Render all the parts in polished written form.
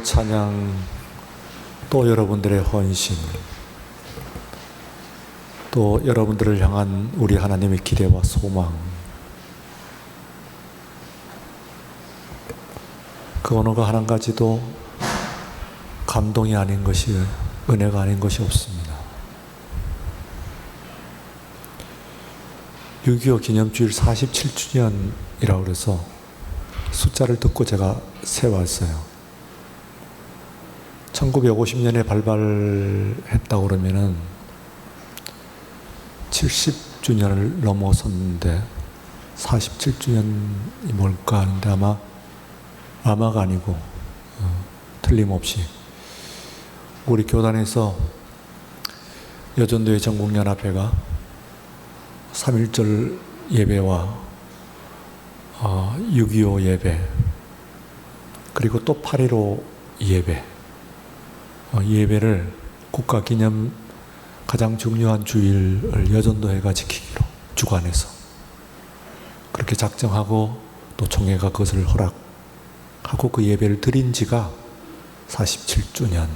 여러분들의 찬양, 또 여러분들의 헌신, 또 여러분들을 향한 우리 하나님의 기대와 소망, 그 어느 한 가지도 감동이 아닌 것이, 은혜가 아닌 것이 없습니다. 6.25 기념주일 47주년이라고 그래서 숫자를 듣고 제가 세왔어요. 1950년에 발발했다고 그러면은 70주년을 넘어섰는데 47주년이 뭘까 하는데 아마가 아니고 틀림없이 우리 교단에서 여전도의 전국연합회가 3.1절 예배와 6.25 예배, 그리고 또 8.15 예배, 예배를 국가기념 가장 중요한 주일을 여전도회가 지키기로 주관해서 그렇게 작정하고 또 총회가 그것을 허락하고 그 예배를 드린 지가 47주년이라는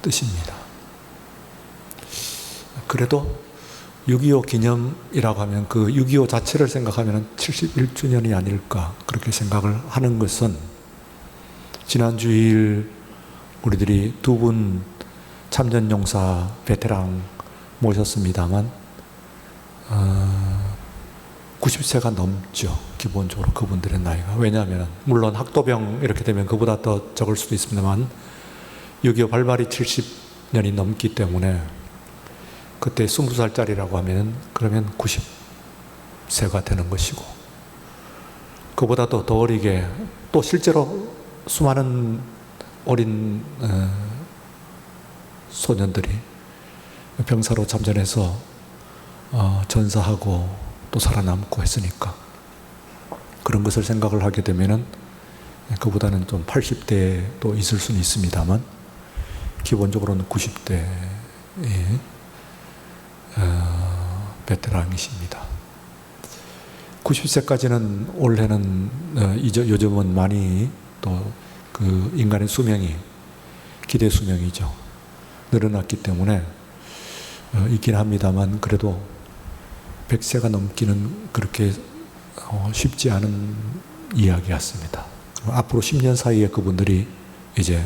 뜻입니다. 그래도 6.25 기념이라고 하면 그 6.25 자체를 생각하면 71주년이 아닐까 그렇게 생각을 하는 것은, 지난 주일 우리들이 두 분 참전용사 베테랑 모셨습니다만 90세가 넘죠. 기본적으로 그분들의 나이가. 왜냐하면 물론 학도병 이렇게 되면 그보다 더 적을 수도 있습니다만 6.25 발발이 70년이 넘기 때문에 그때 20살짜리라고 하면 그러면 90세가 되는 것이고, 그보다도 더 어리게 또 실제로 수많은 어린 소년들이 병사로 참전해서 전사하고 또 살아남고 했으니까 그런 것을 생각을 하게 되면은 그보다는 좀 80대도 있을 수는 있습니다만 기본적으로는 90대의 베테랑이십니다. 90세까지는 올해는 요즘은 많이 또 그 인간의 수명이 기대 수명이죠. 늘어났기 때문에 있긴 합니다만 그래도 100세가 넘기는 그렇게 쉽지 않은 이야기 같습니다. 앞으로 10년 사이에 그분들이 이제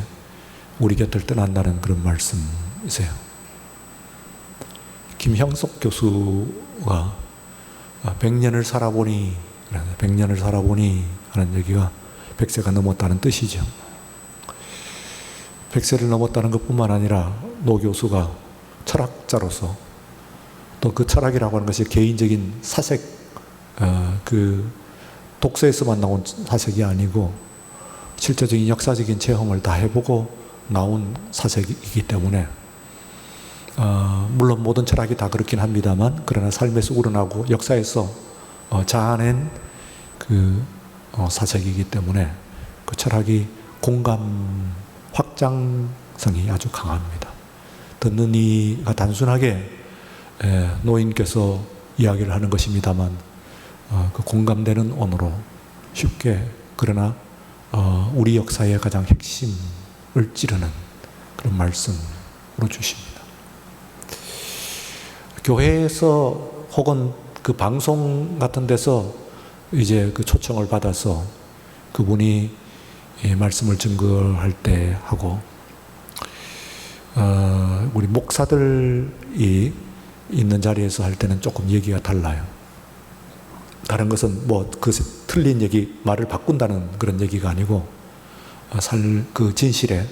우리 곁을 떠난다는 그런 말씀이세요. 김형석 교수가 100년을 살아보니 하는 얘기가 100세가 넘었다는 뜻이죠. 100세를 넘었다는 것뿐만 아니라 노 교수가 철학자로서 또 그 철학이라고 하는 것이 개인적인 사색, 그 독서에서만 나온 사색이 아니고 실제적인 역사적인 체험을 다 해보고 나온 사색이기 때문에 물론 모든 철학이 다 그렇긴 합니다만 그러나 삶에서 우러나고 역사에서 자아낸 그 사색이기 때문에 그 철학이 공감 확장성이 아주 강합니다. 듣는 이가 단순하게 노인께서 이야기를 하는 것입니다만 그 공감되는 언어로 쉽게, 그러나 우리 역사의 가장 핵심을 찌르는 그런 말씀으로 주십니다. 교회에서 혹은 그 방송 같은 데서 이제 그 초청을 받아서 그분이 말씀을 증거할 때 하고 우리 목사들이 있는 자리에서 할 때는 조금 얘기가 달라요. 다른 것은 뭐 그것이 틀린 얘기, 말을 바꾼다는 그런 얘기가 아니고 그 진실의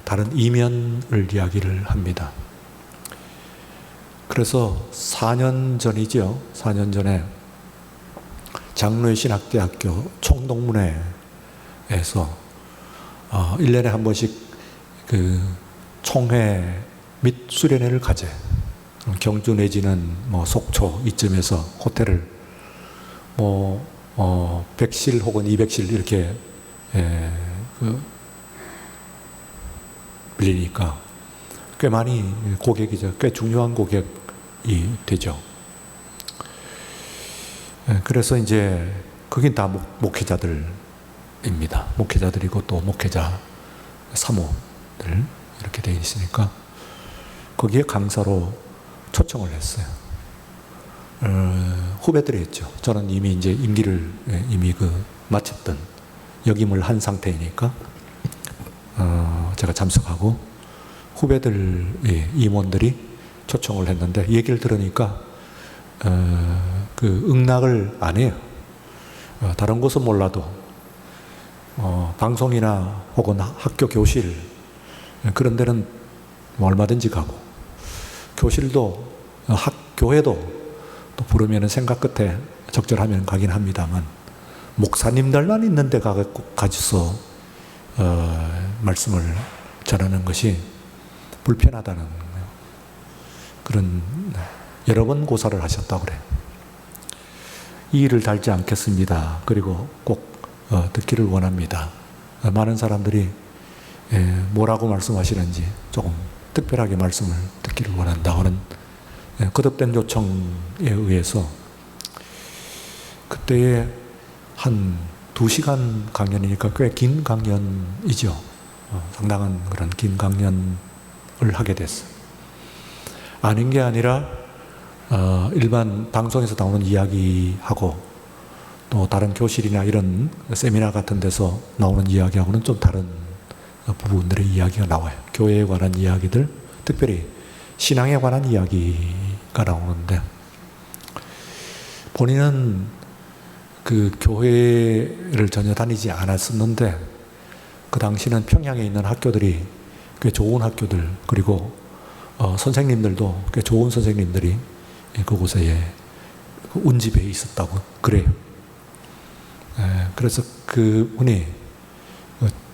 다른 이면을 이야기를 합니다. 그래서 4년 전이죠. 4년 전에 장로의 신학대학교 총동문회에서 1년에 한 번씩 그 총회 및 수련회를 가재. 경주 내지는 뭐 속초 이쯤에서 호텔을 100실 혹은 200실 이렇게 빌리니까 꽤 많이 고객이죠. 꽤 중요한 고객이 되죠. 그래서 이제 거긴 다 목회자들 목회자입니다. 목회자들이고 또 목회자 사모들 이렇게 되어 있으니까 거기에 강사로 초청을 했어요. 후배들이 했죠. 저는 이미 이제 임기를 이미 마쳤던 역임을 한 상태이니까 제가 참석하고 후배들 임원들이 초청을 했는데 얘기를 들으니까 응낙을 안 해요. 다른 곳은 몰라도 방송이나 혹은 학교 교실 그런 데는 얼마든지 가고 교실도 교회도 또 부르면 생각 끝에 적절하면 가긴 합니다만 목사님들만 있는 데 가서 말씀을 전하는 것이 불편하다는 그런 여러 번 고사를 하셨다고 그래요. 이 일을 달지 않겠습니다. 그리고 꼭 듣기를 원합니다. 많은 사람들이 뭐라고 말씀하시는지 조금 특별하게 말씀을 듣기를 원한다 하는 거듭된 요청에 의해서 그때에 한 2시간 강연이니까 꽤 긴 강연이죠. 상당한 그런 긴 강연을 하게 됐어요. 아닌 게 아니라 일반 방송에서 나오는 이야기하고 또 다른 교실이나 이런 세미나 같은 데서 나오는 이야기하고는 좀 다른 부분들의 이야기가 나와요. 교회에 관한 이야기들, 특별히 신앙에 관한 이야기가 나오는데 본인은 그 교회를 전혀 다니지 않았었는데 그 당시는 평양에 있는 학교들이 꽤 좋은 학교들 그리고 선생님들도 꽤 좋은 선생님들이 그곳에 운집에 있었다고 그래요. 그래서 그분이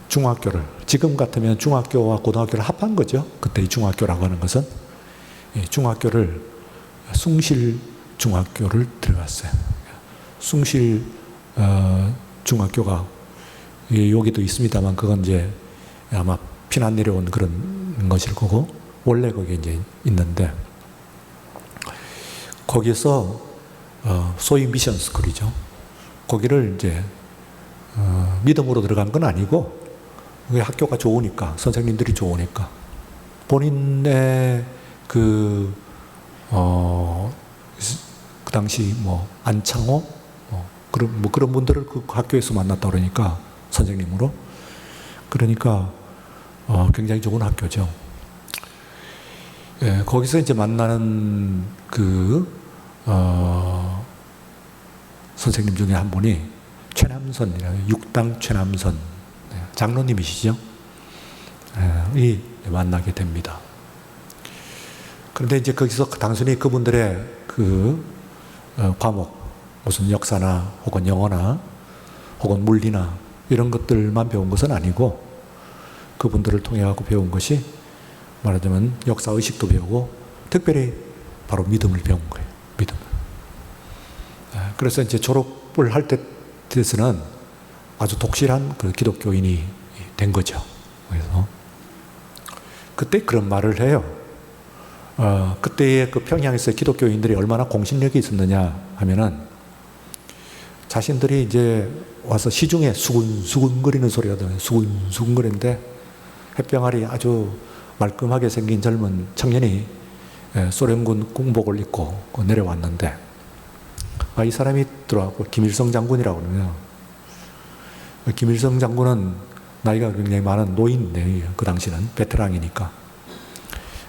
중학교를 지금 같으면 중학교와 고등학교를 합한 거죠. 그때 이 중학교라고 하는 것은 중학교를 숭실 중학교를 들어갔어요. 숭실 중학교가 여기도 있습니다만 그건 이제 아마 피난 내려온 그런 것일 거고 원래 거기 이제 있는데 거기서 소위 미션 스쿨이죠. 거기를 이제 믿음으로 들어간 건 아니고 학교가 좋으니까 선생님들이 좋으니까 본인의 그 당시 뭐 안창호 그런 분들을 그 학교에서 만났다 그러니까 선생님으로 그러니까 굉장히 좋은 학교죠. 거기서 이제 만나는 선생님 중에 한 분이 최남선이라고 육당 최남선 장로님이시죠. 이 만나게 됩니다. 그런데 이제 거기서 단순히 그분들의 과목 무슨 역사나 혹은 영어나 혹은 물리나 이런 것들만 배운 것은 아니고 그분들을 통해 갖고 배운 것이 말하자면 역사의식도 배우고 특별히 바로 믿음을 배운 거예요. 믿음. 그래서 이제 졸업을 할 때 돼서는 아주 독실한 그 기독교인이 된 거죠. 그래서 그때 그런 말을 해요. 그때의 그 평양에서 기독교인들이 얼마나 공신력이 있었느냐 하면은 자신들이 이제 와서 시중에 수군수군거리는 소리가 들려요. 수군수군거리는데 햇병아리 아주 말끔하게 생긴 젊은 청년이 소련군 군복을 입고 내려왔는데 이 사람이 들어왔고 김일성 장군이라고 그러면 김일성 장군은 나이가 굉장히 많은 노인이에요. 그 당시는 베테랑이니까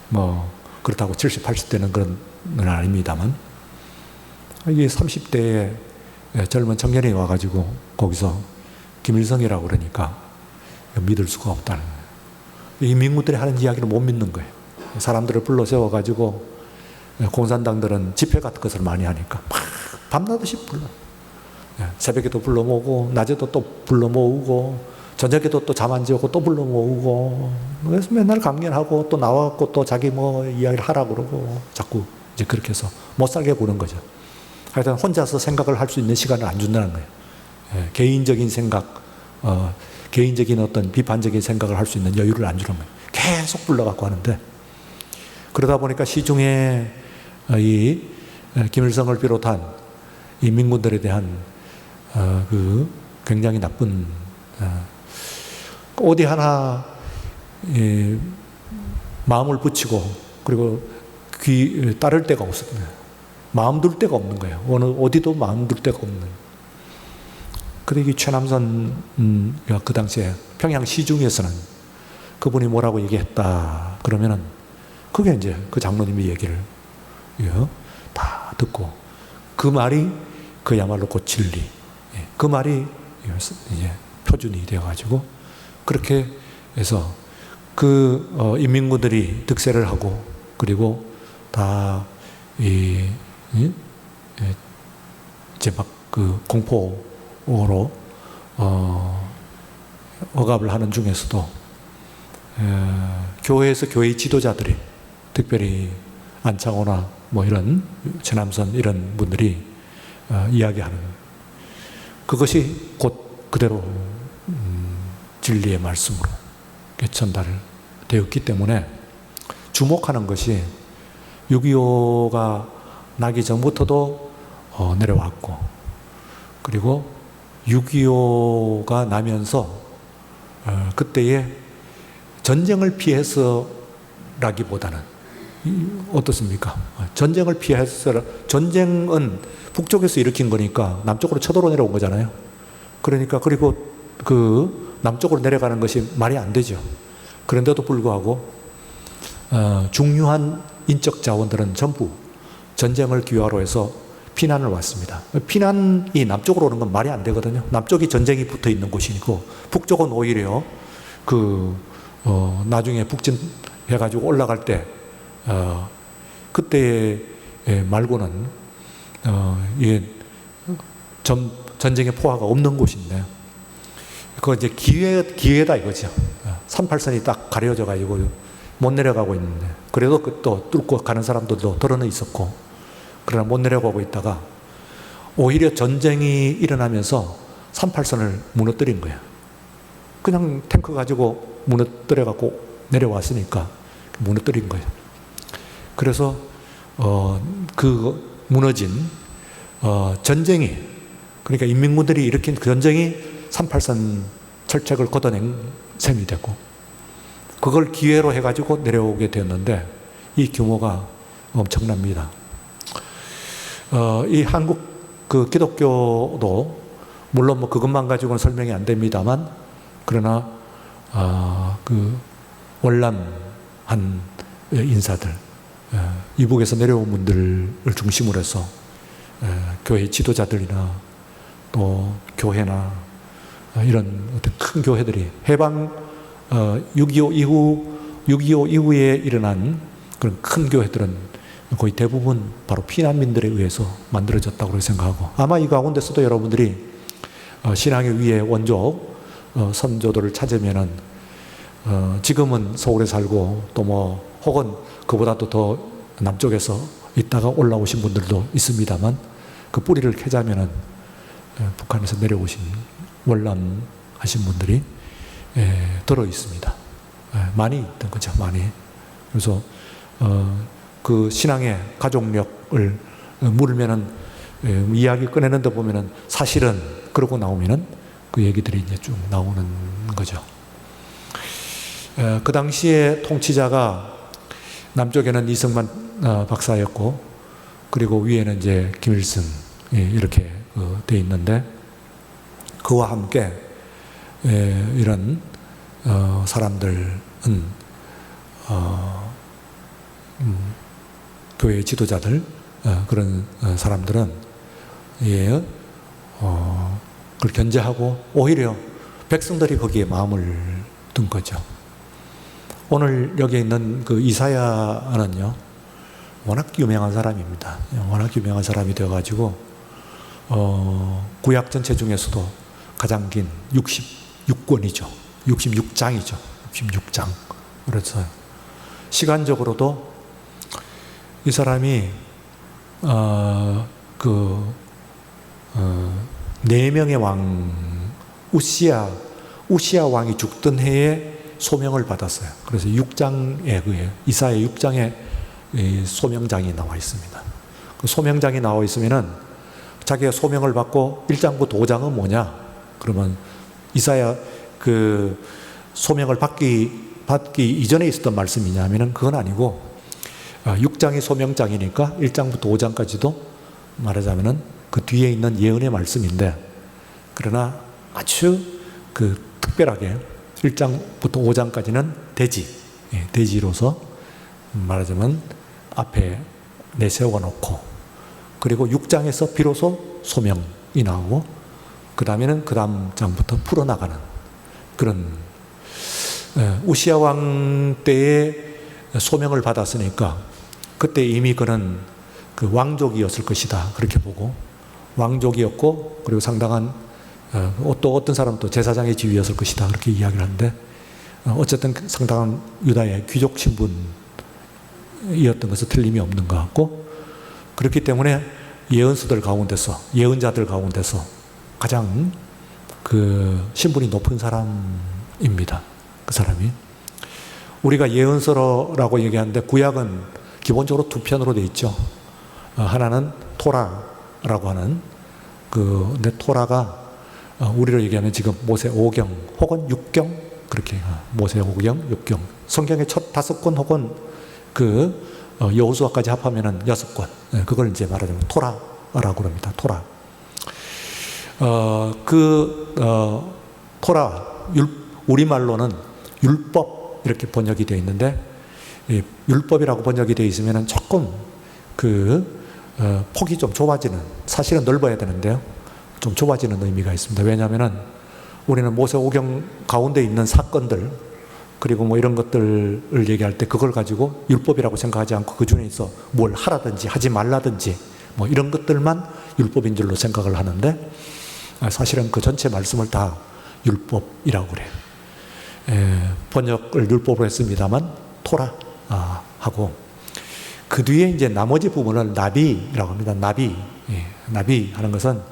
뭐 그렇다고 70, 80대는 그런 건 아닙니다만 이게 30대의 젊은 청년이 와가지고 거기서 김일성이라고 그러니까 믿을 수가 없다는 거예요. 이 민구들이 하는 이야기를 못 믿는 거예요. 사람들을 불러 세워가지고 공산당들은 집회 같은 것을 많이 하니까 밤낮없이 불러. 새벽에도 불러 모으고 낮에도 또 불러 모으고 저녁에도 또 잠 안 재우고 또 불러 모으고 그래서 맨날 강연하고 또 나와갖고 또 자기 뭐 이야기를 하라고 그러고 자꾸 이제 그렇게 해서 못 살게 구는 거죠. 하여튼 혼자서 생각을 할 수 있는 시간을 안 준다는 거예요. 개인적인 생각, 개인적인 어떤 비판적인 생각을 할 수 있는 여유를 안 주는 거예요. 계속 불러갖고 하는데 그러다 보니까 시중에 이 김일성을 비롯한 이 민군들에 대한 굉장히 나쁜 어디 하나 마음을 붙이고 그리고 따를 데가 없었거든요. 마음 둘 데가 없는 거예요. 어디도 마음 둘 데가 없는. 그러기 최남선가 그 당시에 평양 시중에서는 그분이 뭐라고 얘기했다 그러면은 그게 이제 그 장로님의 얘기를 다 듣고 그 말이 그야말로 곧 진리, 그 말이 이제 표준이 되어가지고 그렇게 해서 그 인민군들이 득세를 하고 그리고 다 이제 막 그 공포로 억압을 하는 중에서도 교회에서 교회 지도자들이 특별히 안창호나 뭐 이런 최남선 이런 분들이 이야기하는 그것이 곧 그대로 진리의 말씀으로 전달되었기 때문에 주목하는 것이 6.25가 나기 전부터도 내려왔고 그리고 6.25가 나면서 그때에 전쟁을 피해서라기보다는 어떻습니까? 전쟁을 피해서 전쟁은 북쪽에서 일으킨 거니까 남쪽으로 쳐들어 내려온 거잖아요. 그러니까 그리고 그 남쪽으로 내려가는 것이 말이 안 되죠. 그런데도 불구하고 중요한 인적 자원들은 전부 전쟁을 기화로 해서 피난을 왔습니다. 피난이 남쪽으로 오는 건 말이 안 되거든요. 남쪽이 전쟁이 붙어 있는 곳이고 북쪽은 오히려 나중에 북진해가지고 올라갈 때 그때 말고는 전쟁의 포화가 없는 곳인데 그거 이제 기회다 이거죠. 38선이 딱 가려져 가지고 못 내려가고 있는데 그래도 또 뚫고 가는 사람들도 드러나 있었고 그러나 못 내려가고 있다가 오히려 전쟁이 일어나면서 38선을 무너뜨린 거예요. 그냥 탱크 가지고 무너뜨려 갖고 내려왔으니까 무너뜨린 거예요. 그래서 그 무너진 전쟁이 그러니까 인민군들이 일으킨 그 전쟁이 38선 철책을 걷어낸 셈이 되고 그걸 기회로 해가지고 내려오게 되었는데 이 규모가 엄청납니다. 이 한국 그 기독교도 물론 뭐 그것만 가지고는 설명이 안 됩니다만 그러나 그 월남한 인사들 이북에서 내려온 분들을 중심으로 해서 교회 지도자들이나 또 교회나 이런 어떤 큰 교회들이 해방 6.25 이후에 일어난 그런 큰 교회들은 거의 대부분 바로 피난민들에 의해서 만들어졌다고 생각하고 아마 이 가운데서도 여러분들이 신앙의 위에 원조 선조들을 찾으면은 지금은 서울에 살고 또 뭐 혹은 그보다도 더 남쪽에서 있다가 올라오신 분들도 있습니다만 그 뿌리를 캐자면은 북한에서 내려오신 월남하신 분들이 들어 있습니다. 많이 있던 거죠, 많이. 그래서 그 신앙의 가족력을 물으면은 이야기 꺼내는데 보면은 사실은 그러고 나오면은 그 얘기들이 이제 쭉 나오는 거죠. 그 당시에 통치자가 남쪽에는 이승만 박사였고 그리고 위에는 이제 김일성 이렇게 돼 있는데 그와 함께 이런 사람들은 교회 지도자들 그런 사람들은 그걸 견제하고 오히려 백성들이 거기에 마음을 둔 거죠. 오늘 여기 있는 그 이사야는요 워낙 유명한 사람입니다. 워낙 유명한 사람이 되어가지고 구약 전체 중에서도 가장 긴 66권이죠. 66장이죠. 66장. 그래서 시간적으로도 이 사람이 4명의 왕 우시야 왕이 죽던 해에 소명을 받았어요. 그래서 6장에 의해 이사야 6장에 소명장이 나와 있습니다. 그 소명장이 나와 있으면은 자기가 소명을 받고 1장부 5장은 뭐냐? 그러면 이사야 그 소명을 받기 이전에 있었던 말씀이냐면은 그건 아니고 6장이 소명장이니까 1장부터 5장까지도 말하자면은 그 뒤에 있는 예언의 말씀인데, 그러나 아주 그 특별하게 1장부터 5장까지는 대지로서 말하자면 앞에 내세워 놓고, 그리고 6장에서 비로소 소명이 나오고, 그 다음에는 그 다음 장부터 풀어나가는 그런, 우시야 왕 때에 소명을 받았으니까 그때 이미 그는 그 왕족이었을 것이다, 그렇게 보고, 왕족이었고, 그리고 상당한 또 어떤 사람은 또 제사장의 지위였을 것이다, 그렇게 이야기를 하는데, 어쨌든 상당한 유다의 귀족 신분이었던 것은 틀림이 없는 것 같고, 그렇기 때문에 예언자들 가운데서 가장 그 신분이 높은 사람입니다. 그 사람이. 우리가 예언서라고 얘기하는데 구약은 기본적으로 두 편으로 되어 있죠. 하나는 토라라고 하는 근데 토라가 우리로 얘기하면 지금 모세 5경 혹은 6경, 그렇게 모세 5경, 6경, 성경의 첫 5권 혹은 그 여호수아까지 합하면은 6권, 그걸 이제 말하자면 토라라고 합니다. 토라. 토라, 우리말로는 율법 이렇게 번역이 되어 있는데, 율법이라고 번역이 되어 있으면은 조금 폭이 좀 좁아지는, 사실은 넓어야 되는데요, 좀 좁아지는 의미가 있습니다. 왜냐하면은 우리는 모세 오경 가운데 있는 사건들, 그리고 뭐 이런 것들을 얘기할 때 그걸 가지고 율법이라고 생각하지 않고 그 중에서 뭘 하라든지 하지 말라든지 뭐 이런 것들만 율법인 줄로 생각을 하는데, 사실은 그 전체 말씀을 다 율법이라고 그래요. 번역을 율법으로 했습니다만 토라 하고, 그 뒤에 이제 나머지 부분을 나비라고 합니다. 나비 하는 것은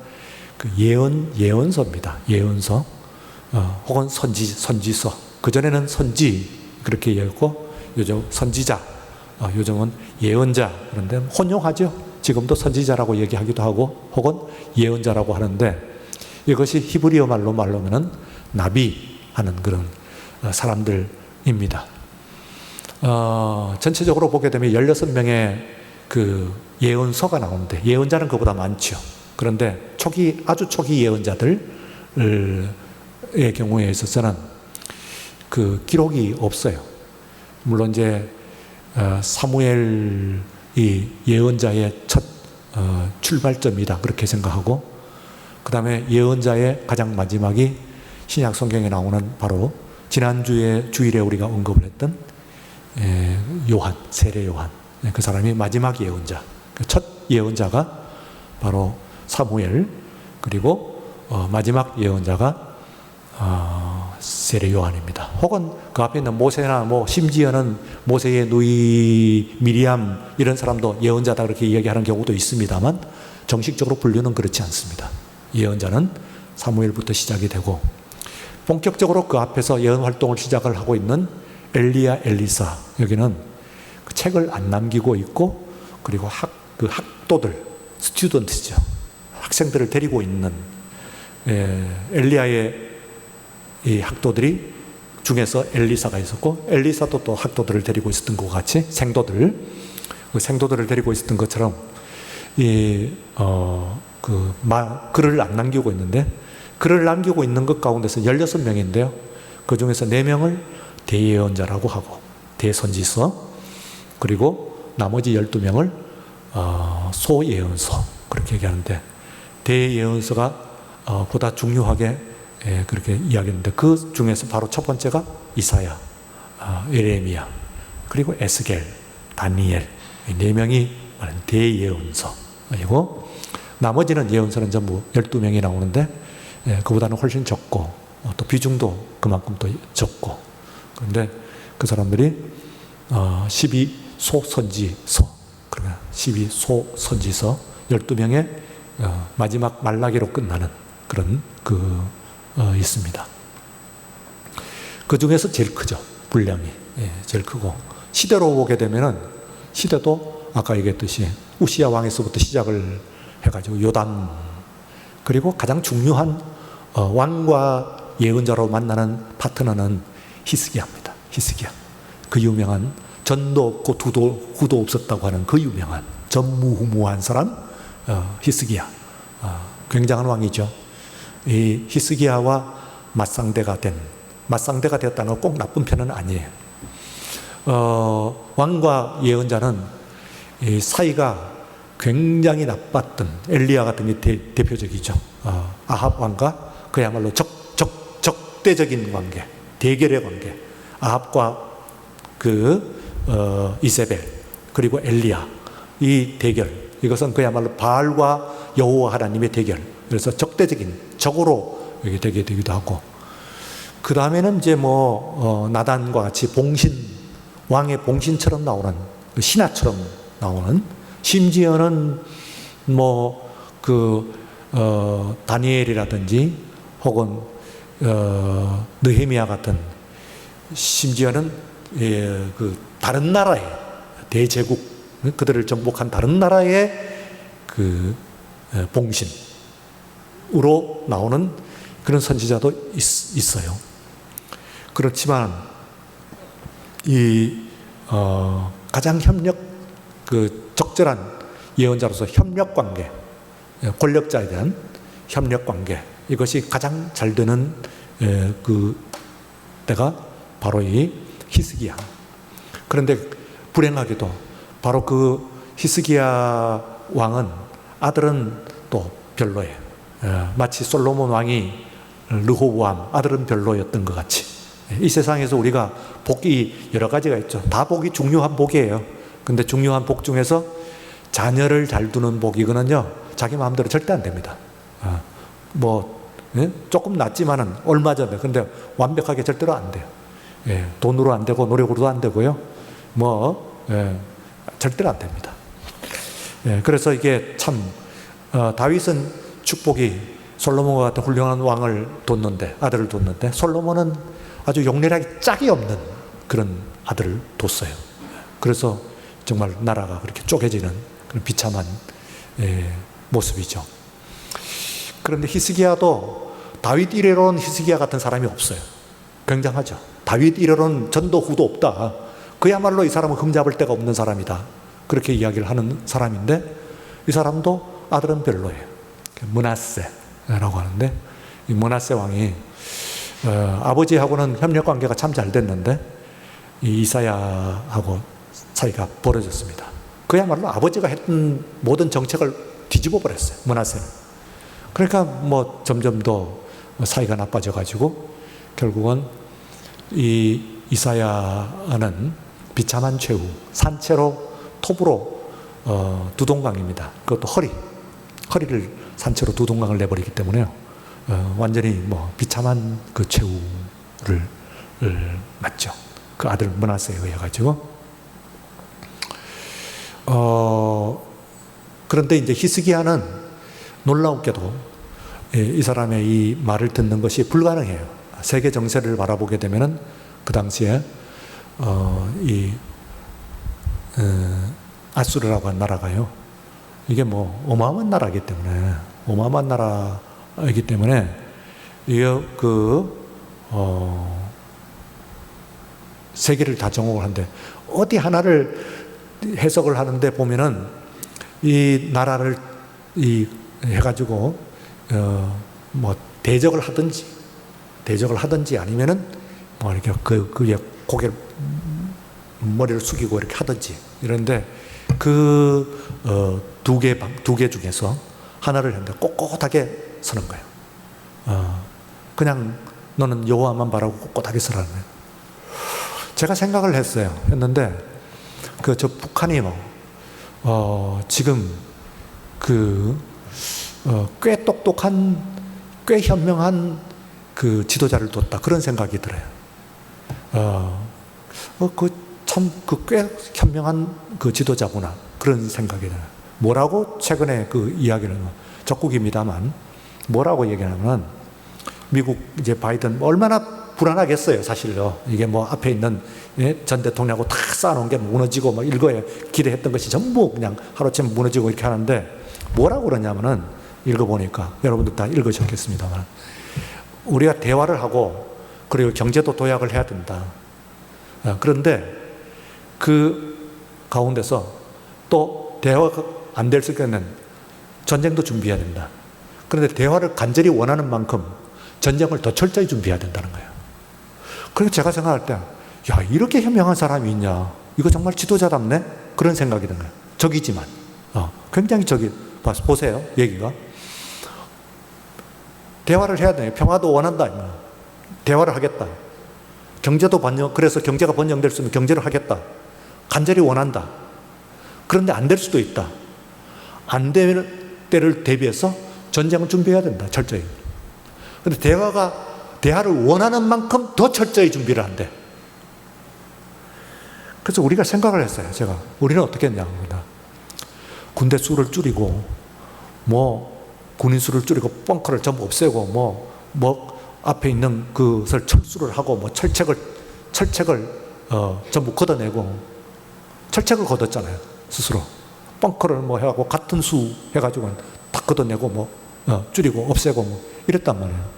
그 예언서입니다. 예언서, 혹은 선지서. 그전에는 선지 그렇게 얘기했고, 요즘 선지자, 요즘은 예언자. 그런데 혼용하죠. 지금도 선지자라고 얘기하기도 하고 혹은 예언자라고 하는데, 이것이 히브리어 말로 말하면은 나비 하는 그런 사람들입니다. 전체적으로 보게 되면 16명의 그 예언서가 나오는데, 예언자는 그보다 많죠. 그런데 아주 초기 예언자들의 경우에 있어서는 그 기록이 없어요. 물론 이제 사무엘이 예언자의 첫 출발점이다, 그렇게 생각하고, 그 다음에 예언자의 가장 마지막이 신약 성경에 나오는 바로 지난주에 주일에 우리가 언급을 했던 세례 요한, 그 사람이 마지막 예언자, 첫 예언자가 바로 사무엘, 그리고 마지막 예언자가 세례 요한입니다. 혹은 그 앞에 있는 모세나 심지어는 모세의 누이 미리암 이런 사람도 예언자다, 그렇게 이야기하는 경우도 있습니다만, 정식적으로 분류는 그렇지 않습니다. 예언자는 사무엘부터 시작이 되고, 본격적으로 그 앞에서 예언 활동을 시작을 하고 있는 엘리야, 엘리사, 여기는 그 책을 안 남기고 있고, 그리고 학도들, 스튜던트죠, 학생들을 데리고 있는 엘리야의 이 학도들이 중에서 엘리사가 있었고, 엘리사도 또 학도들을 데리고 있었던 것 같이 그 생도들을 데리고 있었던 것처럼 글을 안 남기고 있는데, 글을 남기고 있는 것 가운데서 16명인데요. 그 중에서 4명을 대예언자라고 하고, 대선지서, 그리고 나머지 12명을 소예언서, 그렇게 얘기하는데, 대예언서가 보다 중요하게 그렇게 이야기했는데, 그 중에서 바로 첫 번째가 이사야, 예레미야, 그리고 에스겔, 다니엘, 4명이 말하는 대예언서. 그리고 나머지는 예언서는 전부 12명이 나오는데, 그보다는 훨씬 적고, 또 비중도 그만큼 또 적고, 그런데 그 사람들이 12소선지서, 그러니까 12소선지서 12명의 마지막 말라기로 끝나는 그런 있습니다. 그 중에서 제일 크죠. 분량이. 제일 크고, 시대로 보게 되면은 시대도 아까 얘기했듯이 우시야 왕에서부터 시작을 해가지고 요담, 그리고 가장 중요한 왕과 예언자로 만나는 파트너는 히스기야입니다. 히스기야. 그 유명한 전도 없고 후도 없었다고 하는 그 유명한 전무후무한 사람 히스기야. 굉장한 왕이죠. 이 히스기야와 맞상대가 되었다는 건 꼭 나쁜 편은 아니에요. 왕과 예언자는 이 사이가 굉장히 나빴던 엘리야 같은 게 대표적이죠. 아합 왕과 그야말로 적대적인 관계, 대결의 관계. 아합과 이세벨 그리고 엘리야 이 대결, 이것은 그야말로 바알과 여호와 하나님의 대결. 그래서 적대적인 적으로 이게 되기도 하고, 그 다음에는 이제 나단과 같이 왕의 봉신처럼 나오는, 신하처럼 나오는, 심지어는 다니엘이라든지 혹은 느헤미야 같은, 심지어는 다른 나라의 대제국, 그들을 정복한 다른 나라의 봉신으로 나오는 그런 선지자도 있어요. 그렇지만 가장 적절한 예언자로서 협력 관계, 권력자에 대한 협력 관계, 이것이 가장 잘 되는 때가 바로 이 히스기야. 그런데 불행하게도 바로 그 히스기야 왕은 아들은 또 별로예요. 마치 솔로몬 왕이 르호보암 아들은 별로였던 것 같이, 이 세상에서 우리가 복이 여러 가지가 있죠. 다 복이 중요한 복이에요. 근데 중요한 복 중에서 자녀를 잘 두는 복, 이거는요 자기 마음대로 절대 안 됩니다. 조금 낫지만은 얼마 전에, 근데 완벽하게 절대로 안 돼요. 돈으로 안 되고 노력으로도 안 되고요. 절대로 안 됩니다. 그래서 이게 참 다윗은 축복이 솔로몬과 같은 훌륭한 아들을 뒀는데, 솔로몬은 아주 용례하게 짝이 없는 그런 아들을 뒀어요. 그래서 정말 나라가 그렇게 쪼개지는 그런 비참한 모습이죠. 그런데 히스기야도 다윗 이래로는 히스기야 같은 사람이 없어요. 굉장하죠. 다윗 이래로는 전도 후도 없다. 그야말로 이 사람은 흠잡을 데가 없는 사람이다. 그렇게 이야기를 하는 사람인데, 이 사람도 아들은 별로예요. 므낫세라고 하는데, 이 므낫세 왕이 아버지하고는 협력 관계가 참 잘 됐는데 이 이사야하고 사이가 벌어졌습니다. 그야말로 아버지가 했던 모든 정책을 뒤집어 버렸어요, 므낫세는. 그러니까 점점 더 사이가 나빠져 가지고 결국은 이 이사야는 비참한 최후, 산채로 톱으로 두동강입니다. 그것도 허리를 산채로 두동강을 내버리기 때문에요. 완전히 비참한 그 최후를 맞죠. 그 아들 므낫세에 의해 가지고. 그런데 이제 히스기야는 놀라웠게도 이 사람의 이 말을 듣는 것이 불가능해요. 세계 정세를 바라보게 되면은 그 당시에 아수르라고 한 나라가요. 이게 어마어마한 나라이기 때문에 세계를 다 정복을 하는데, 어디 하나를 해석을 하는데 보면은 이 나라를 해가지고 대적을 하든지 아니면은 이렇게 그의 머리를 숙이고 이렇게 하든지 이런데, 두 개 중에서 하나를 했는데 꼿꼿하게 서는 거예요. 그냥 너는 여호와만 바라고 꼿꼿하게 서라는 거예요. 제가 생각을 했는데 저 북한이 지금 꽤 똑똑한, 꽤 현명한 지도자를 뒀다, 그런 생각이 들어요. 꽤 현명한 지도자구나, 그런 생각이 들어요. 뭐라고 최근에 이야기를, 적국입니다만 뭐라고 얘기하냐면, 미국 이제 바이든 얼마나 불안하겠어요, 사실요. 이게 앞에 있는 전 대통령하고 다 쌓아놓은 게 무너지고 일거에 기대했던 것이 전부 그냥 하루쯤 무너지고 이렇게 하는데, 뭐라고 그러냐면은, 읽어보니까 여러분들 다 읽으셨겠습니다만, 우리가 대화를 하고 그리고 경제도 도약을 해야 된다. 그런데 그 가운데서 또 대화가 안 될 경우에는 전쟁도 준비해야 된다. 그런데 대화를 간절히 원하는 만큼 전쟁을 더 철저히 준비해야 된다는 거예요. 그래서 제가 생각할 때, 야, 이렇게 현명한 사람이 있냐. 이거 정말 지도자답네? 그런 생각이 든 거예요. 적이지만. 굉장히 보세요. 얘기가. 대화를 해야 돼. 평화도 원한다. 대화를 하겠다. 경제도 그래서 경제가 번영될 수 있으면 경제를 하겠다. 간절히 원한다. 그런데 안 될 수도 있다. 안 될 때를 대비해서 전쟁을 준비해야 된다. 철저히. 근데 대화를 원하는 만큼 더 철저히 준비를 한대. 그래서 우리가 생각을 했어요. 제가. 우리는 어떻게 했냐고요. 군대 수를 줄이고, 군인 수를 줄이고, 벙커를 전부 없애고, 앞에 있는 그것을 철수를 하고, 철책을 전부 걷어내고, 철책을 걷었잖아요. 스스로. 벙커를 해가고, 같은 수 해가지고, 다 걷어내고, 줄이고, 없애고, 이랬단 말이에요.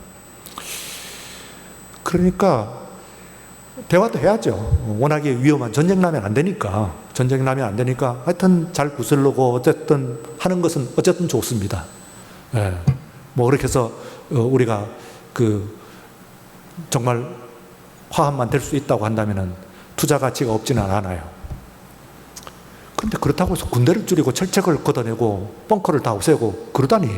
그러니까, 대화도 해야죠. 워낙에 위험한 전쟁 나면 안 되니까. 하여튼 잘 구슬르고 어쨌든 하는 것은 어쨌든 좋습니다. 예. 그렇게 해서 우리가 정말 화합만 될 수 있다고 한다면은 투자 가치가 없지는 않아요. 그런데 그렇다고 해서 군대를 줄이고 철책을 걷어내고 벙커를 다 없애고 그러다니.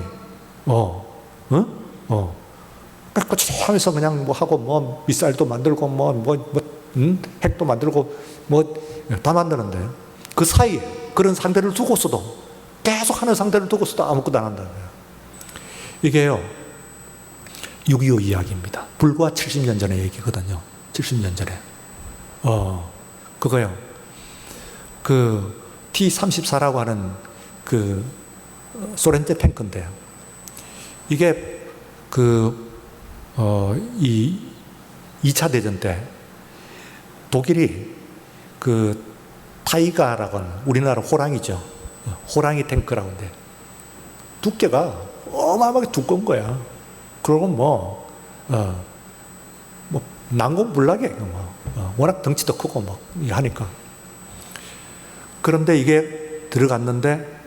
하면서 그냥 하고 미사일도 만들고 핵도 만들고 다 만드는데 그 사이에 그런 상대를 두고서도 계속 하는 상대를 두고서도 아무것도 안 한다는 거예요. 이게요 6.25 이야기입니다. 불과 70년 전의 얘기거든요. 70년 전에 그거요 그 T-34라고 하는 그 소련제 탱크인데요. 이게 이 2차 대전 때 독일이 타이가라고 하는 우리나라 호랑이죠. 호랑이 탱크라고 하는데 두께가 어마어마하게 두꺼운 거야. 그리고 난공불락이에요. 워낙 덩치도 크고 하니까. 그런데 이게 들어갔는데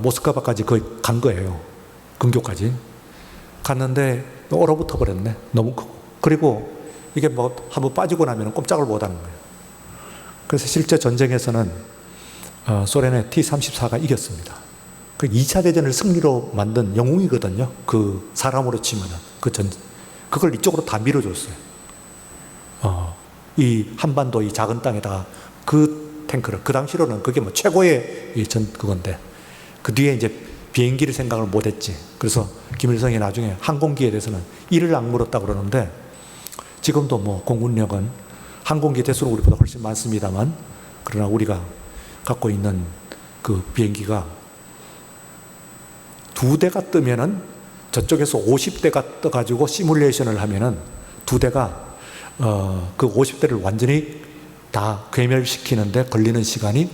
모스크바까지 거의 간 거예요. 근교까지. 갔는데 얼어붙어 버렸네. 너무 크고. 그리고 이게 한번 빠지고 나면 꼼짝을 못 하는 거예요. 그래서 실제 전쟁에서는 소련의 T-34가 이겼습니다. 그 2차 대전을 승리로 만든 영웅이거든요. 그 사람으로 치면은 그걸 이쪽으로 다 밀어줬어요. 이 한반도 이 작은 땅에다가 그 탱크를 그 당시로는 그게 최고의 그건데 그 뒤에 이제 비행기를 생각을 못했지. 그래서 김일성이 나중에 항공기에 대해서는 이를 악물었다고 그러는데 지금도 공군력은 항공기 대수는 우리보다 훨씬 많습니다만 그러나 우리가 갖고 있는 그 비행기가 2대가 뜨면은 저쪽에서 50대가 떠가지고 시뮬레이션을 하면은 2대가 그 50대를 완전히 다 괴멸시키는데 걸리는 시간이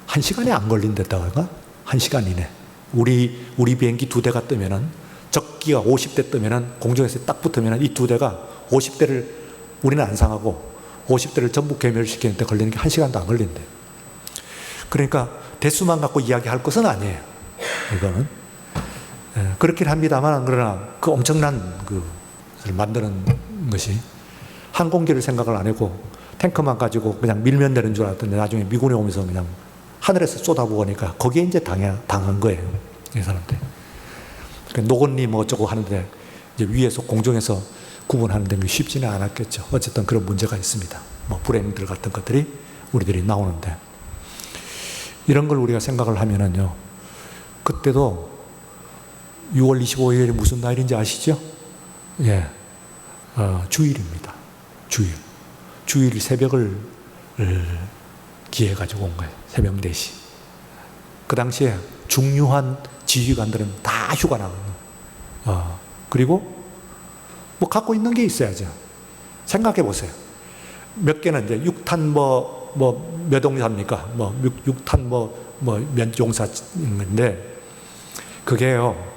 1시간이 안 걸린댔다가 1시간 이내. 우리 비행기 2대가 뜨면은 적기가 50대 뜨면은 공중에서 딱 붙으면은 이 2대가 50대를 우리는 안 상하고 50대를 전부 괴멸시키는데 걸리는 게 1시간도 안 걸린대. 그러니까 대수만 갖고 이야기할 것은 아니에요. 이거는 그렇긴 합니다만 그러나 그 엄청난 것을 만드는 것이 항공기를 생각을 안 하고 탱크만 가지고 그냥 밀면 되는 줄 알았더니 나중에 미군이 오면서 그냥 하늘에서 쏟아부으니까 거기에 이제 당한 거예요. 이 사람들. 그러니까 노건리 어쩌고 하는데 이제 위에서 공중에서 구분하는 데 쉽지는 않았겠죠. 어쨌든 그런 문제가 있습니다. 불행들 같은 것들이 우리들이 나오는데 이런 걸 우리가 생각을 하면은요. 그때도 6월 25일이 무슨 날인지 아시죠? 예. 주일입니다. 주일 새벽을 기해가지고 온 거예요. 새벽 4시. 그 당시에 중요한 지휘관들은 다 휴가 나거든요. 그리고 갖고 있는 게 있어야죠. 생각해 보세요. 몇 개는 이제 6탄 몇 용사입니까? 6탄 몇 용사인데 그게요.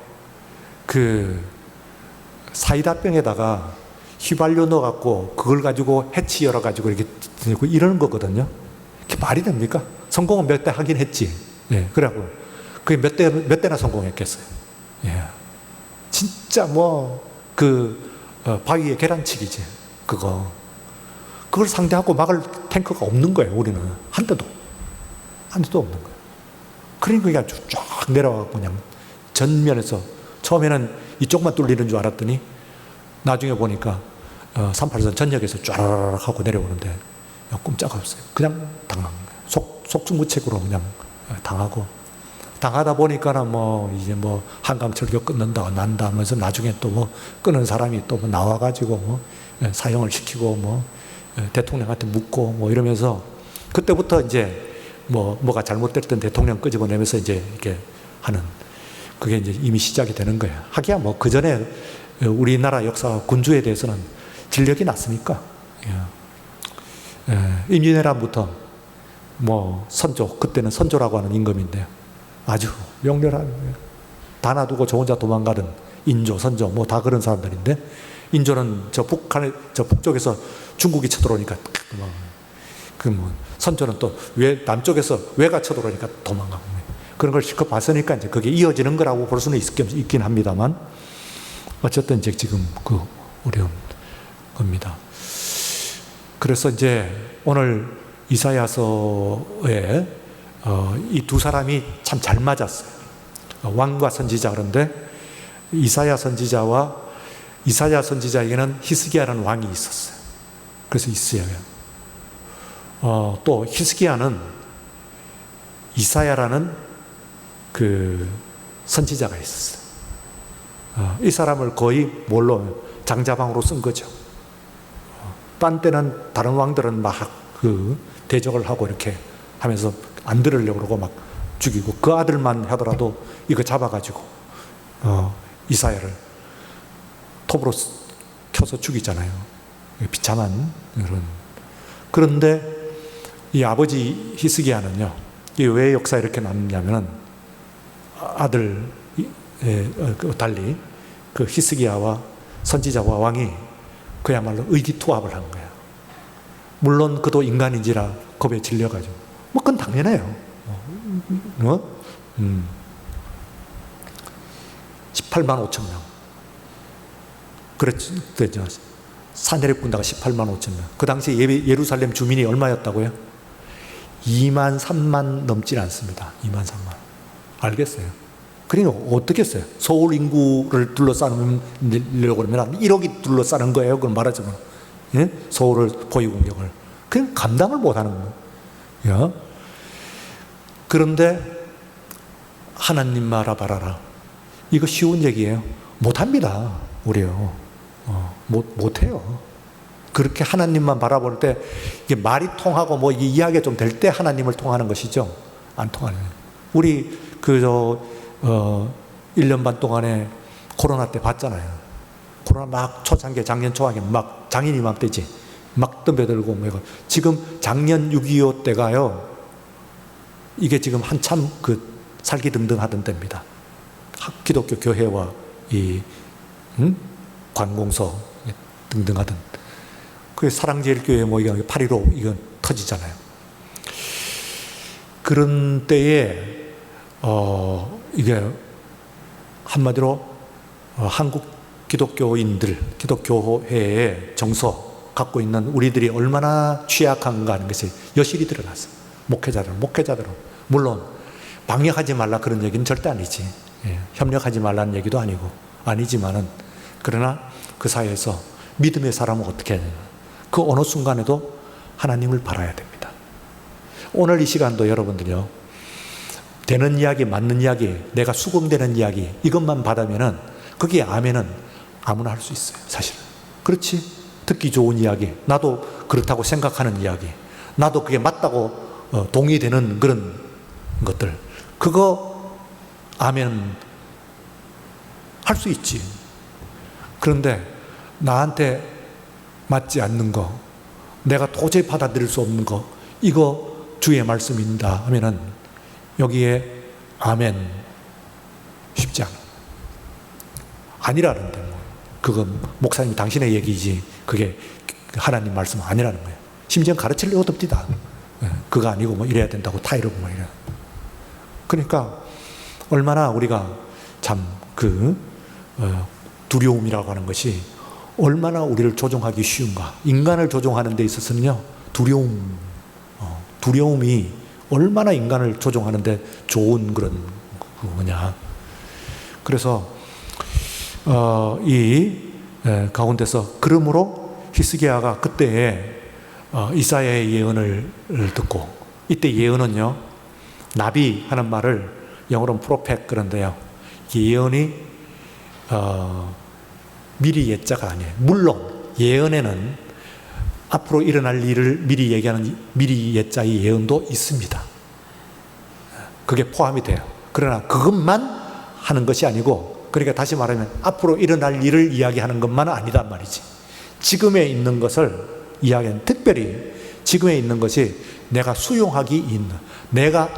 사이다병에다가 휘발유 넣어갖고 그걸 가지고 해치 열어가지고 이렇게 들고 이러는 거거든요. 이게 말이 됩니까? 성공은 몇 대 하긴 했지. 예, 그래갖고 그게 몇 대나 성공했겠어요. 예. 진짜 바위에 계란치기지. 그걸 상대하고 막을 탱크가 없는 거예요. 우리는 한 대도 없는 거예요. 그러니까 그냥 쫙 내려가고 그냥 전면에서 처음에는 이쪽만 뚫리는 줄 알았더니 나중에 보니까 38선 전역에서 쫙 하고 내려오는데 꼼짝없어요. 그냥 당한 거예요. 속수무책으로 그냥 당하다 보니까는 이제 한강철교 끊는다 난다 하면서 나중에 또 끊은 사람이 또 나와가지고 사형을 시키고 대통령한테 묻고 이러면서 그때부터 이제 뭐가 잘못됐던 대통령 끄집어내면서 이제 이렇게 하는 그게 이제 이미 시작이 되는 거예요. 하기야 그 전에 우리나라 역사 군주에 대해서는 진력이 났으니까. 임진왜란부터 선조, 그때는 선조라고 하는 임금인데요. 아주 명렬한, 다 놔두고 저 혼자 도망가는 인조, 선조, 다 그런 사람들인데, 인조는 저 북쪽에서 중국이 쳐들어오니까 선조는 또 남쪽에서 외가 쳐들어오니까 도망가고. 그런 걸 실컷 봤으니까 이제 그게 이어지는 거라고 볼 수는 있긴 합니다만, 어쨌든 이제 지금 어려운 겁니다. 그래서 이제 오늘 이사야서에 이 두 사람이 참 잘 맞았어요. 왕과 선지자. 그런데 이사야 선지자에게는 히스기야라는 왕이 있었어요. 그래서 또 히스기야는 이사야라는 그 선지자가 있었어요. 이 사람을 거의 장자방으로 쓴 거죠. 딴 때는 다른 왕들은 막 대적을 하고 이렇게 하면서 안 들으려고 그러고 막 죽이고, 그 아들만 하더라도 이거 잡아가지고 이사야를 톱으로 켜서 죽이잖아요. 비참한 그런. 그런데 이 아버지 히스기야는요, 이게 왜 역사에 이렇게 남냐면은 아들 달리 그 히스기야와 선지자와 왕이 그야말로 의기투합을 한 거야. 물론 그도 인간인지라 겁에 질려가지고 그건 당연해요. 18만 5천 명. 그랬죠. 사내립 군대가 18만 5천 명. 그 당시 예루살렘 주민이 얼마였다고요? 2만 3만 넘진 않습니다. 2만 3만. 알겠어요. 그러니까 어떻게 했어요? 서울 인구를 둘러싸려고 그러면 1억이 둘러싸는 거예요. 그걸 말하자면. 예? 서울을 포위 공격을. 그냥 감당을 못 하는 거예요. 그런데 하나님 알아봐라. 이거 쉬운 얘기예요. 못합니다. 우리요. 못해요. 그렇게 하나님만 바라볼 때 이게 말이 통하고 이게 이야기가 좀 될 때 하나님을 통하는 것이죠. 안 통하는. 우리 1년 반 동안에 코로나 때 봤잖아요. 코로나 막 초창기, 작년 초반에 막 장인이 막 되지. 막 덤벼들고 지금 작년 6.25 때가요. 이게 지금 한참 살기 등등하던 때입니다. 기독교 교회와 관공서 등등하던 그 사랑제일교회 이거 8.15 이건 터지잖아요. 그런 때에 이게 한마디로 한국 기독교인들, 기독교회의 정서 갖고 있는 우리들이 얼마나 취약한가 하는 것이 여실히 드러났어요. 목회자들은. 물론 방역하지 말라 그런 얘기는 절대 아니지. 협력하지 말라는 얘기도 아니지만은, 그러나 그 사회에서 믿음의 사람은 어떻게 해야 되나. 그 어느 순간에도 하나님을 바라야 됩니다. 오늘 이 시간도 여러분들요, 되는 이야기, 맞는 이야기, 내가 수긍되는 이야기, 이것만 받으면은 거기에 아멘은 아무나 할 수 있어요, 사실은. 그렇지? 듣기 좋은 이야기, 나도 그렇다고 생각하는 이야기, 나도 그게 맞다고 동의되는 그런 것들, 그거 아멘 할 수 있지. 그런데 나한테 맞지 않는 거, 내가 도저히 받아들일 수 없는 거, 이거 주의 말씀입니다 하면은 여기에 아멘 쉽지 않아. 아니라는데 그건 목사님이 당신의 얘기지 그게 하나님 말씀 아니라는 거예요. 심지어 가르칠 리가 없답니다. 그거 아니고 뭐 이래야 된다고 타이르고 뭐 이래. 그러니까 얼마나 우리가 참 두려움이라고 하는 것이 얼마나 우리를 조종하기 쉬운가. 인간을 조종하는 데 있어서는요, 두려움이 얼마나 인간을 조종하는 데 좋은 그런 뭐냐. 그래서 이 가운데서 그러므로 히스기야가 그때에 이사야의 예언을 듣고, 이때 예언은요, 나비 하는 말을 영어로는 프로펙 그런데요, 예언이 미리 예자가 아니에요. 물론 예언에는 앞으로 일어날 일을 미리 얘기하는 미리 예자의 예언도 있습니다. 그게 포함이 돼요. 그러나 그것만 하는 것이 아니고, 그러니까 다시 말하면 앞으로 일어날 일을 이야기하는 것만은 아니단 말이지. 지금에 있는 것을 이야기하는, 특별히 지금에 있는 것이 내가 수용하기 있는, 내가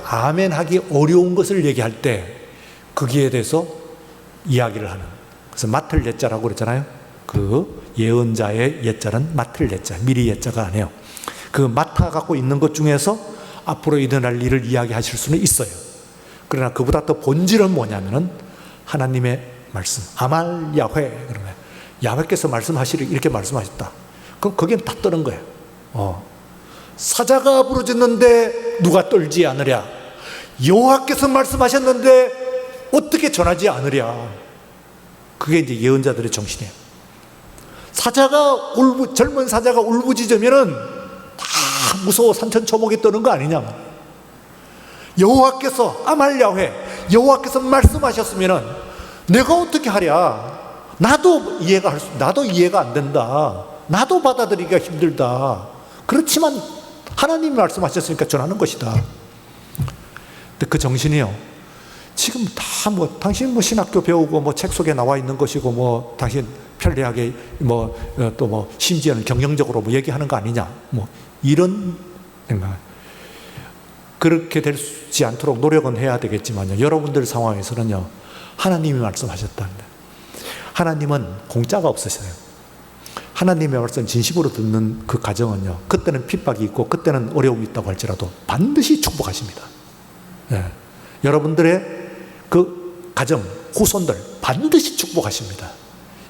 아멘하기 어려운 것을 얘기할 때 거기에 대해서 이야기를 하는. 그래서 맡을 예자라고 그랬잖아요. 그 예언자의 예자는 맡을 예자, 미리 예자가 아니에요. 그 맡아 갖고 있는 것 중에서 앞으로 일어날 일을 이야기하실 수는 있어요. 그러나 그보다 더 본질은 뭐냐면은 하나님의 말씀, 아말 야훼, 그런 거예요. 야훼께서 말씀하시리, 이렇게 말씀하셨다. 그럼 거기엔 다 떠는 거예요. 사자가 부르짖는데 누가 떨지 않으랴. 여호와께서 말씀하셨는데 어떻게 전하지 않으랴. 그게 이제 예언자들의 정신이에요. 젊은 사자가 울부짖으면은 다 무서워 산천초목이 떠는 거 아니냐. 여호와께서 아말 야훼, 여호와께서 말씀하셨으면은 내가 어떻게 하랴. 나도 이해가 안 된다. 나도 받아들이기가 힘들다. 그렇지만 하나님이 말씀하셨으니까 전하는 것이다. 근데 그 정신이요, 지금 다 당신 신학교 배우고 책 속에 나와 있는 것이고 당신 편리하게 또 심지어는 경영적으로 얘기하는 거 아니냐, 이런 생각. 그렇게 되지 않도록 노력은 해야 되겠지만요, 여러분들 상황에서는요, 하나님이 말씀하셨다는데, 하나님은 공짜가 없으셔요. 하나님의 말씀 진심으로 듣는 그 가정은요, 그때는 핍박이 있고 그때는 어려움이 있다고 할지라도 반드시 축복하십니다. 여러분들의 그 가정, 후손들 반드시 축복하십니다.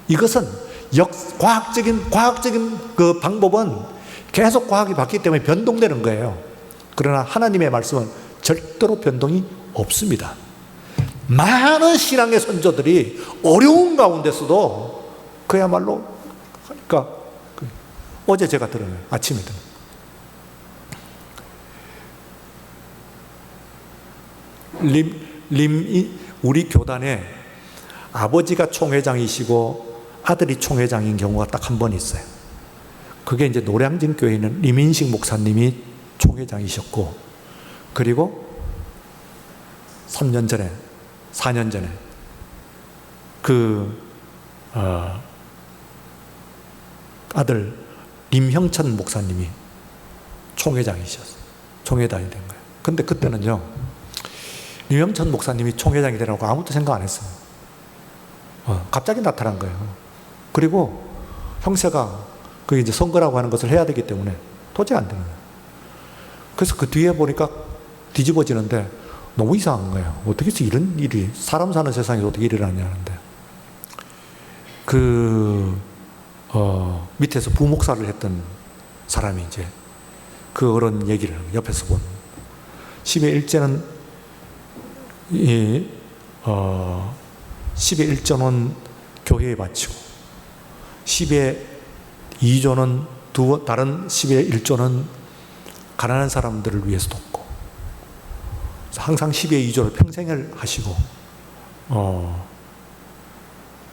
이것은 과학적인 그 방법은 계속 과학이 바뀌기 때문에 변동되는 거예요. 그러나 하나님의 말씀은 절대로 변동이 없습니다. 많은 신앙의 선조들이 어려운 가운데서도 그야말로, 그러니까 어제 제가 들어요. 아침에 우리 교단에 아버지가 총회장이시고 아들이 총회장인 경우가 딱 한 번 있어요. 그게 이제 노량진 교회에 있는 임인식 목사님이 총회장이셨고, 그리고 4년 전에 아들 임형천 목사님이 총회장이셨어요. 총회장이 된 거예요. 근데 그때는요, 임형천 목사님이 총회장이 되라고 아무도 생각 안 했어요. 갑자기 나타난 거예요. 그리고 형세가 그게 이제 선거라고 하는 것을 해야 되기 때문에 도저히 안 되는 거예요. 그래서 그 뒤에 보니까 뒤집어지는데 너무 이상한 거예요. 어떻게 해서 이런 일이, 사람 사는 세상에서 어떻게 일어나냐는데, 밑에서 부목사를 했던 사람이 이제 그 어른 얘기를 옆에서 본, 10의 1조는 10의 1조는 교회에 바치고 10의 2조는 다른 10의 1조는 가난한 사람들을 위해서 돕고, 항상 10의 2조를 평생을 하시고,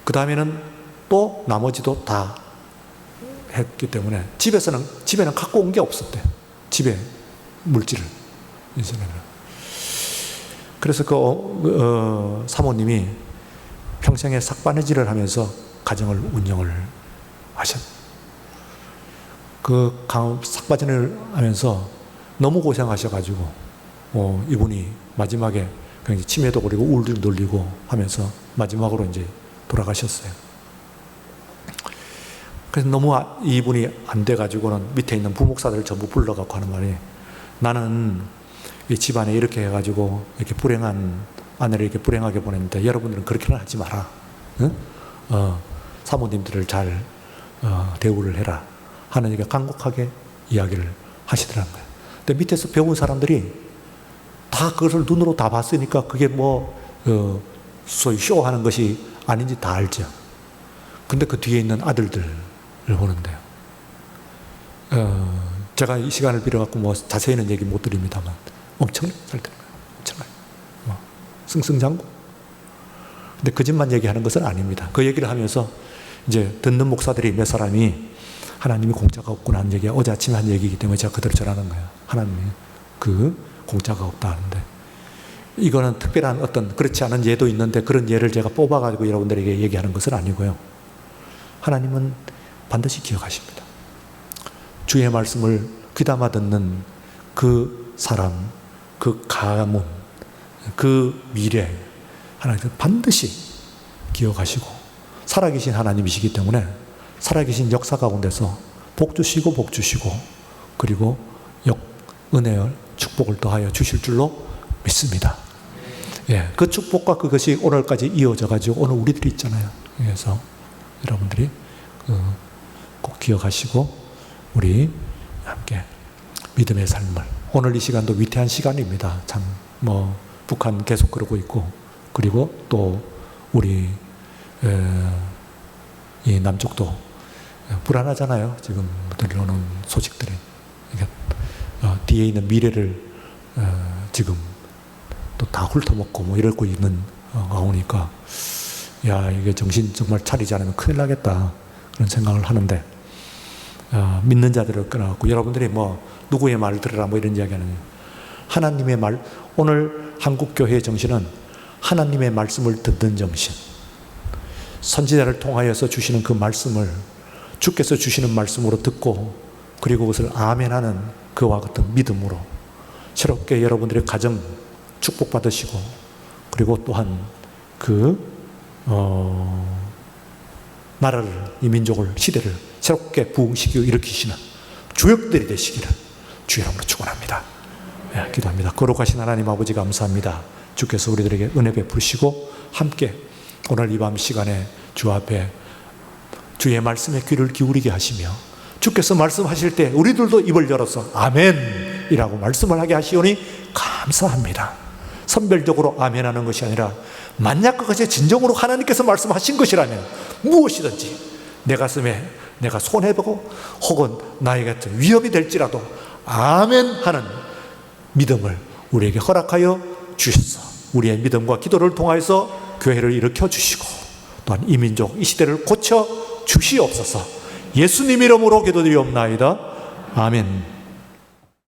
그 다음에는 또 나머지도 다 했기 때문에 집에는 갖고 온 게 없었대요. 집에 물질을. 그래서 그 사모님이 평생에 삭바느질을 하면서 가정을 운영을 하셨어요. 그 삭바느질을 하면서 너무 고생하셔가지고 이분이 마지막에 치매도 걸리고 우울증 돌리고 하면서 마지막으로 이제 돌아가셨어요. 그래서 너무 이분이 안 돼가지고는 밑에 있는 부목사들 전부 불러갖고 하는 말이, 나는 이 집안에 이렇게 해가지고 이렇게 불행한 아내를 이렇게 불행하게 보냈는데 여러분들은 그렇게는 하지 마라. 응? 사모님들을 잘 대우를 해라. 하나님께 간곡하게 이야기를 하시더라는 거예요. 근데 밑에서 배운 사람들이 다 그것을 눈으로 다 봤으니까 그게 뭐 소위 쇼하는 것이 아닌지 다 알죠. 근데 그 뒤에 있는 아들들을 보는데요. 제가 이 시간을 빌어갖고 뭐 자세히는 얘기 못 드립니다만 엄청나게 잘 되는 거예요. 엄청나게. 승승장구. 근데 그 집만 얘기하는 것은 아닙니다. 그 얘기를 하면서 이제 듣는 목사들이 몇 사람이 하나님이 공짜가 없구나 하는 얘기가 어제 아침에 한 얘기이기 때문에 제가 그대로 전하는 거예요. 하나님이 그 공짜가 없다 하는데, 이거는 특별한 어떤 그렇지 않은 예도 있는데 그런 예를 제가 뽑아가지고 여러분들에게 얘기하는 것은 아니고요. 하나님은 반드시 기억하십니다. 주의 말씀을 귀담아 듣는 그 사람, 그 가문, 그 미래, 하나님 반드시 기억하시고 살아계신 하나님이시기 때문에 살아계신 역사 가운데서 복 주시고 복 주시고 그리고 은혜와 축복을 더하여 주실 줄로 믿습니다. 예, 그 축복과 그것이 오늘까지 이어져 가지고 오늘 우리들이 있잖아요. 그래서 여러분들이 꼭 기억하시고 우리 함께 믿음의 삶을, 오늘 이 시간도 위태한 시간입니다. 참 뭐 북한 계속 그러고 있고, 그리고 또 우리 이 남쪽도 불안하잖아요. 지금 들려오는 소식들이. 그러니까 뒤에 있는 미래를 지금 또 다 훑어먹고 뭐 이러고 있는 가오니까, 야, 이게 정신 정말 차리지 않으면 큰일 나겠다, 그런 생각을 하는데, 믿는 자들을 끊어갖고 여러분들이 뭐 누구의 말을 들으라 뭐 이런 이야기 하는, 하나님의 말, 오늘 한국교회의 정신은 하나님의 말씀을 듣는 정신, 선지자를 통하여서 주시는 그 말씀을 주께서 주시는 말씀으로 듣고 그리고 그것을 아멘하는 그와 같은 믿음으로 새롭게 여러분들의 가정 축복받으시고, 그리고 또한 그 나라를, 이 민족을, 시대를 새롭게 부흥시키고 일으키시는 주역들이 되시기를 주의 이름으로 축원합니다. 네, 기도합니다. 거룩하신 하나님 아버지 감사합니다. 주께서 우리들에게 은혜 베푸시고 함께 오늘 이 밤 시간에 주 앞에 주의 말씀에 귀를 기울이게 하시며, 주께서 말씀하실 때 우리들도 입을 열어서 아멘이라고 말씀을 하게 하시오니 감사합니다. 선별적으로 아멘하는 것이 아니라 만약 그것이 진정으로 하나님께서 말씀하신 것이라면 무엇이든지 내 가슴에 내가 손해보고 혹은 나에게 위협이 될지라도 아멘하는 믿음을 우리에게 허락하여 주셔서 우리의 믿음과 기도를 통하여서 교회를 일으켜 주시고 또한 이 민족, 이 시대를 고쳐 주시옵소서. 예수님 이름으로 기도드리옵나이다. 아멘.